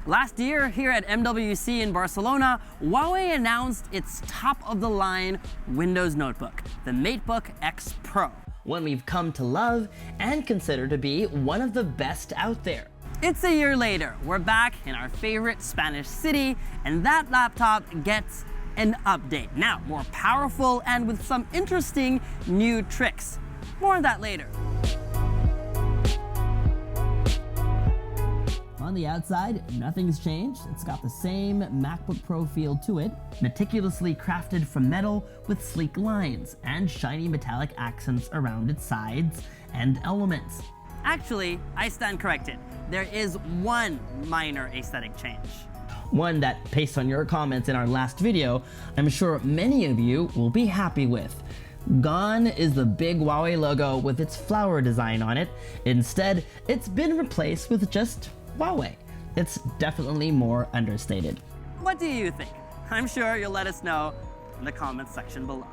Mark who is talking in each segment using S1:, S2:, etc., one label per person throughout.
S1: Last year, here at MWC in Barcelona, Huawei announced its top-of-the-line Windows notebook, the MateBook X Pro. One we've come to love and consider to be one of the best out there. It's a year later, we're back in our favorite Spanish city, and that laptop gets an update. Now, more powerful and with some interesting new tricks. More on that later. On the outside, nothing's changed. It's got the same MacBook Pro feel to it, meticulously crafted from metal with sleek lines and shiny metallic accents around its sides and elements. Actually, I stand corrected. There is one minor aesthetic change. One that, based on your comments in our last video, I'm sure many of you will be happy with. Gone is the big Huawei logo with its flower design on it. Instead, it's been replaced with just Huawei. It's definitely more understated. What do you think? I'm sure you'll let us know in the comments section below.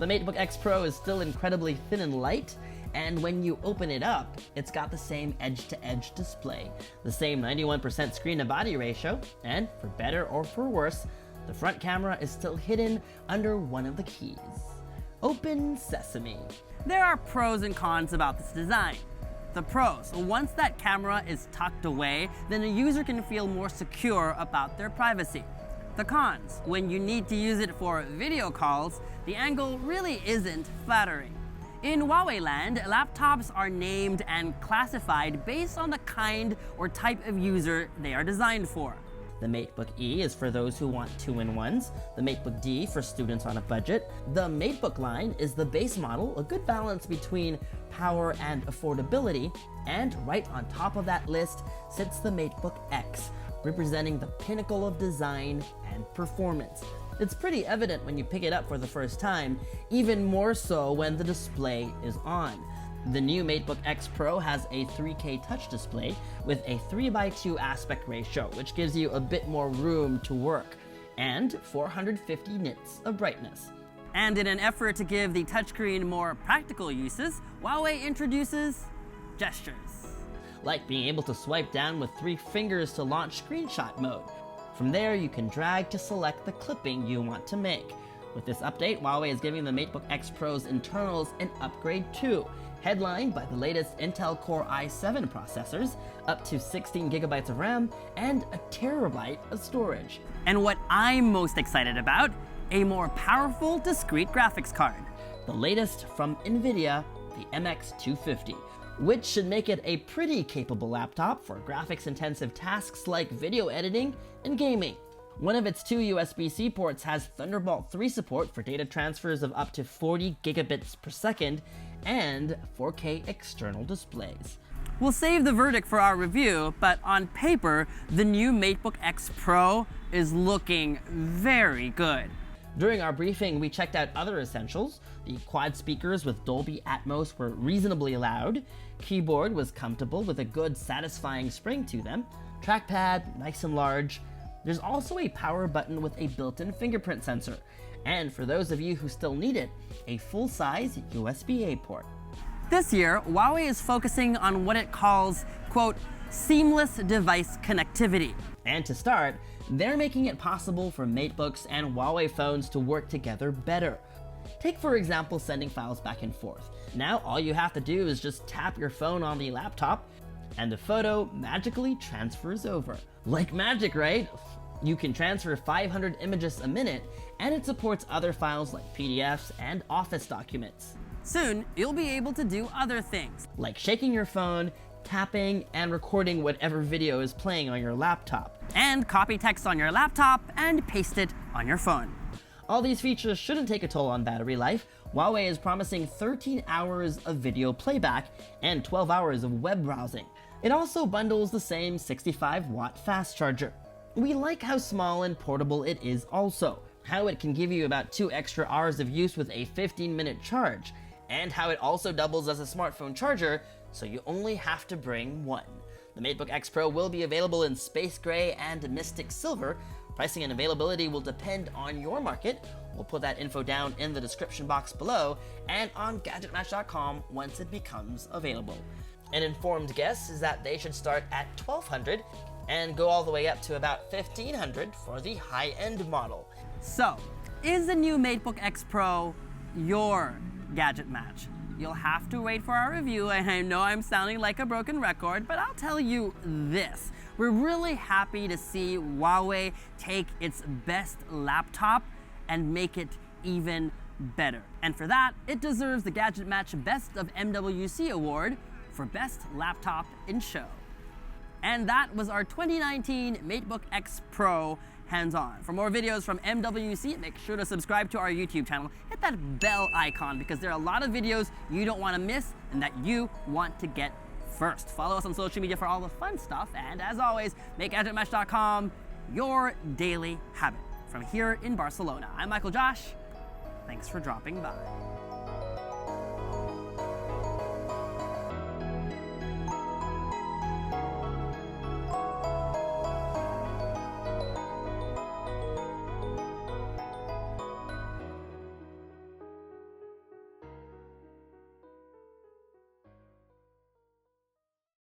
S1: The MateBook X Pro is still incredibly thin and light, and when you open it up, it's got the same edge-to-edge display, the same 91% screen-to-body ratio, and for better or for worse, the front camera is still hidden under one of the keys. Open sesame. There are pros and cons about this design. The pros: once that camera is tucked away, then a user can feel more secure about their privacy. The cons: when you need to use it for video calls, the angle really isn't flattering. In Huawei land, laptops are named and classified based on the kind or type of user they are designed for. The MateBook E is for those who want 2-in-1s, the MateBook D for students on a budget. The MateBook line is the base model, a good balance between power and affordability, and right on top of that list sits the MateBook X, representing the pinnacle of design and performance. It's pretty evident when you pick it up for the first time, even more so when the display is on. The new MateBook X Pro has a 3K touch display with a 3:2 aspect ratio, which gives you a bit more room to work, and 450 nits of brightness. And in an effort to give the touchscreen more practical uses, Huawei introduces gestures. Like being able to swipe down with 3 fingers to launch screenshot mode. From there, you can drag to select the clipping you want to make. With this update, Huawei is giving the MateBook X Pro's internals an upgrade too, headlined by the latest Intel Core i7 processors, up to 16 gigabytes of RAM, and a terabyte of storage. And what I'm most excited about, a more powerful discrete graphics card. The latest from NVIDIA, the MX250, which should make it a pretty capable laptop for graphics-intensive tasks like video editing and gaming. One of its 2 USB-C ports has Thunderbolt 3 support for data transfers of up to 40 gigabits per second and 4K external displays. We'll save the verdict for our review, but on paper, the new MateBook X Pro is looking very good. During our briefing, we checked out other essentials. The quad speakers with Dolby Atmos were reasonably loud. Keyboard was comfortable with a good, satisfying spring to them. Trackpad, nice and large. There's also a power button with a built-in fingerprint sensor. And for those of you who still need it, a full-size USB-A port. This year, Huawei is focusing on what it calls, quote, seamless device connectivity. And to start, they're making it possible for MateBooks and Huawei phones to work together better. Take, for example, sending files back and forth. Now, all you have to do is just tap your phone on the laptop, and the photo magically transfers over. Like magic, right? You can transfer 500 images a minute, and it supports other files like PDFs and Office documents. Soon, you'll be able to do other things, like shaking your phone, tapping, and recording whatever video is playing on your laptop. And copy text on your laptop and paste it on your phone. All these features shouldn't take a toll on battery life. Huawei is promising 13 hours of video playback and 12 hours of web browsing. It also bundles the same 65-watt fast charger. We like how small and portable it is also, how it can give you about 2 extra hours of use with a 15-minute charge, and how it also doubles as a smartphone charger, so you only have to bring one. The MateBook X Pro will be available in Space Gray and Mystic Silver. Pricing and availability will depend on your market. We'll put that info down in the description box below and on GadgetMatch.com once it becomes available. An informed guess is that they should start at $1,200, and go all the way up to about $1,500 for the high-end model. So, is the new MateBook X Pro your gadget match? You'll have to wait for our review, and I know I'm sounding like a broken record, but I'll tell you this. We're really happy to see Huawei take its best laptop and make it even better. And for that, it deserves the GadgetMatch Best of MWC Award for Best Laptop in Show. And that was our 2019 MateBook X Pro hands-on. For more videos from MWC, make sure to subscribe to our YouTube channel. Hit that bell icon because there are a lot of videos you don't want to miss and that you want to get first. Follow us on social media for all the fun stuff, and as always, make GadgetMatch.com your daily habit. From here in Barcelona, I'm Michael Josh. Thanks for dropping by.